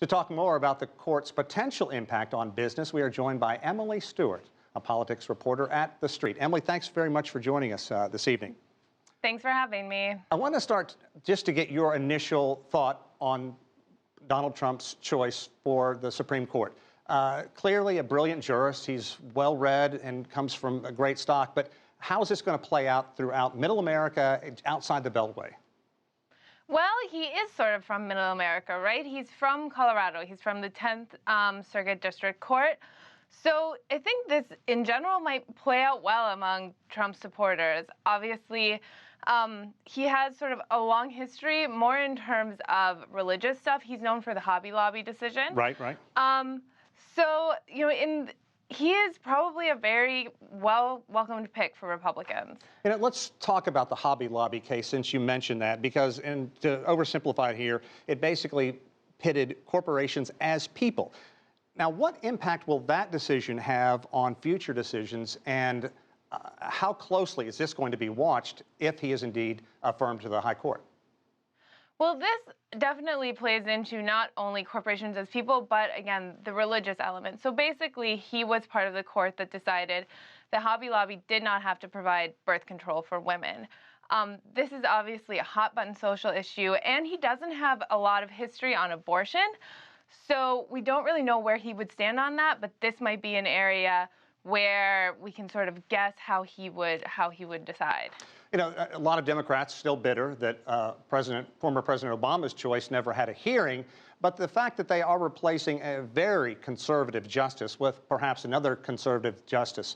To talk more about the court's potential impact on business, we are joined by Emily Stewart, a politics reporter at TheStreet. Emily, thanks very much for joining us this evening. Thanks for having me. I want to start just to get your initial thought on Donald Trump's choice for the Supreme Court. Clearly a brilliant jurist. He's well-read and comes from a great stock. But how is this going to play out throughout Middle America, outside the Beltway? Well, he is sort of from Middle America, right? He's from Colorado. He's from the 10th Circuit District Court. So I think this, in general, might play out well among Trump supporters. Obviously, he has sort of a long history, more in terms of religious stuff. He's known for the Hobby Lobby decision. Right. So, he is probably a very welcomed pick for Republicans. Let's talk about the Hobby Lobby case, since you mentioned that, because, and to oversimplify it here, it basically pitted corporations as people. Now, what impact will that decision have on future decisions, and how closely is this going to be watched if he is indeed affirmed to the High Court? Well, this definitely plays into not only corporations as people, but again, the religious element. So basically, he was part of the court that decided that Hobby Lobby did not have to provide birth control for women. This is obviously a hot-button social issue, and he doesn't have a lot of history on abortion. So we don't really know where he would stand on that, but this might be an area where we can sort of guess how he would decide. A lot of Democrats still bitter that former President Obama's choice never had a hearing, but the fact that they are replacing a very conservative justice with perhaps another conservative justice,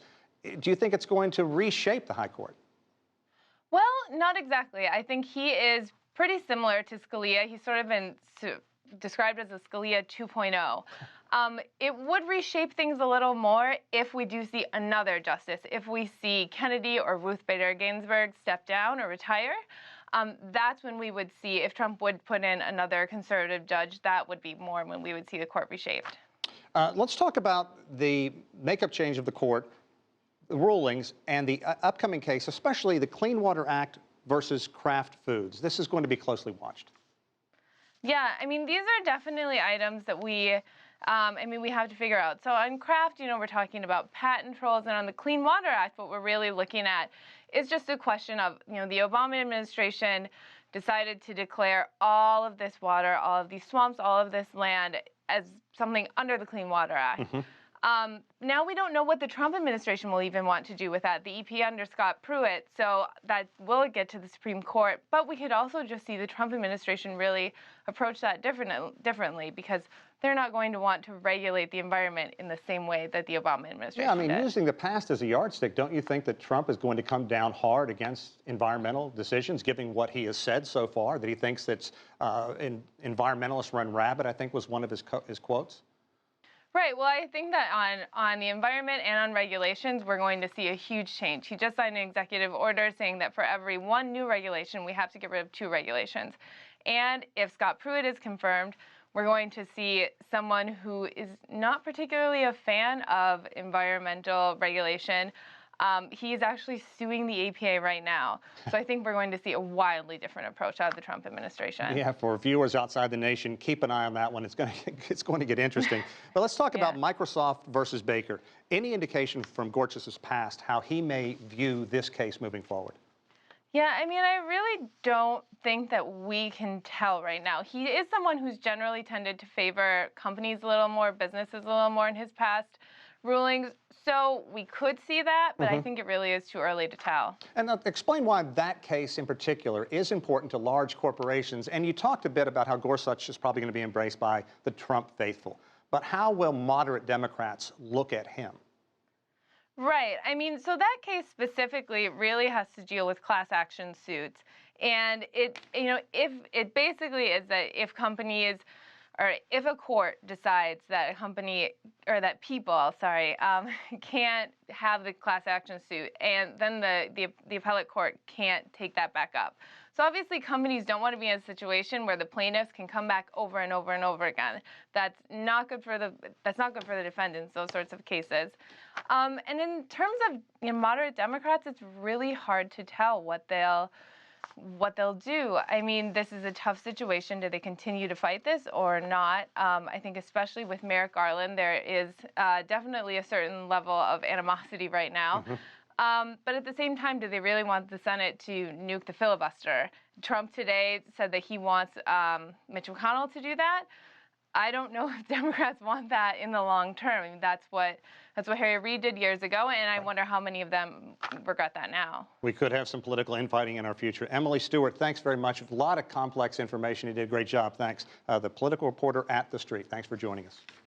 do you think it's going to reshape the High Court? Well, not exactly. I think he is pretty similar to Scalia. He's sort of been described as a Scalia 2.0. It would reshape things a little more if we do see another justice. If we see Kennedy or Ruth Bader Ginsburg step down or retire, that's when we would see, if Trump would put in another conservative judge, that would be more when we would see the court reshaped. Let's talk about the makeup change of the court, the rulings, and the upcoming case, especially the Clean Water Act versus Kraft Foods. This is going to be closely watched. Yeah, these are definitely items that we have to figure out. So on Kraft, we're talking about patent trolls, and on the Clean Water Act, what we're really looking at is just a question of, the Obama administration decided to declare all of this water, all of these swamps, all of this land as something under the Clean Water Act. Mm-hmm. Now we don't know what the Trump administration will even want to do with that. The EPA under Scott Pruitt, so that will get to the Supreme Court. But we could also just see the Trump administration really approach that differently, because they're not going to want to regulate the environment in the same way that the Obama administration did. Using the past as a yardstick, don't you think that Trump is going to come down hard against environmental decisions, given what he has said so far, that he thinks that environmentalists run rabbit, I think was one of his quotes? Right. Well, I think that on the environment and on regulations, we're going to see a huge change. He just signed an executive order saying that for every one new regulation, we have to get rid of 2 regulations. And if Scott Pruitt is confirmed, we're going to see someone who is not particularly a fan of environmental regulation. He's actually suing the EPA right now. So I think we're going to see a wildly different approach out of the Trump administration. Yeah, for viewers outside the nation, keep an eye on that one. It's going to get interesting. But let's talk about Microsoft versus Baker. Any indication from Gorsuch's past how he may view this case moving forward? Yeah, I really don't think that we can tell right now. He is someone who's generally tended to favor companies a little more, businesses a little more in his past rulings. So we could see that, but I think it really is too early to tell. And explain why that case in particular is important to large corporations. And you talked a bit about how Gorsuch is probably going to be embraced by the Trump faithful. But how will moderate Democrats look at him? Right. So that case specifically really has to deal with class action suits. And if it basically is that if companies, or if a court decides that a company, or that people, can't have the class action suit, and then the appellate court can't take that back up. So obviously companies don't want to be in a situation where the plaintiffs can come back over and over and over again. That's not good for the defendants, those sorts of cases. And in terms of moderate Democrats, it's really hard to tell what they'll what they'll do. I mean, this is a tough situation. Do they continue to fight this or not? I think especially with Merrick Garland, there is definitely a certain level of animosity right now. But at the same time, do they really want the Senate to nuke the filibuster? Trump today said that he wants Mitch McConnell to do that. I don't know if Democrats want that in the long term. I mean, that's what Harry Reid did years ago, and I wonder how many of them regret that now. We could have some political infighting in our future. Emily Stewart, thanks very much. A lot of complex information. You did a great job. Thanks. The political reporter at TheStreet. Thanks for joining us.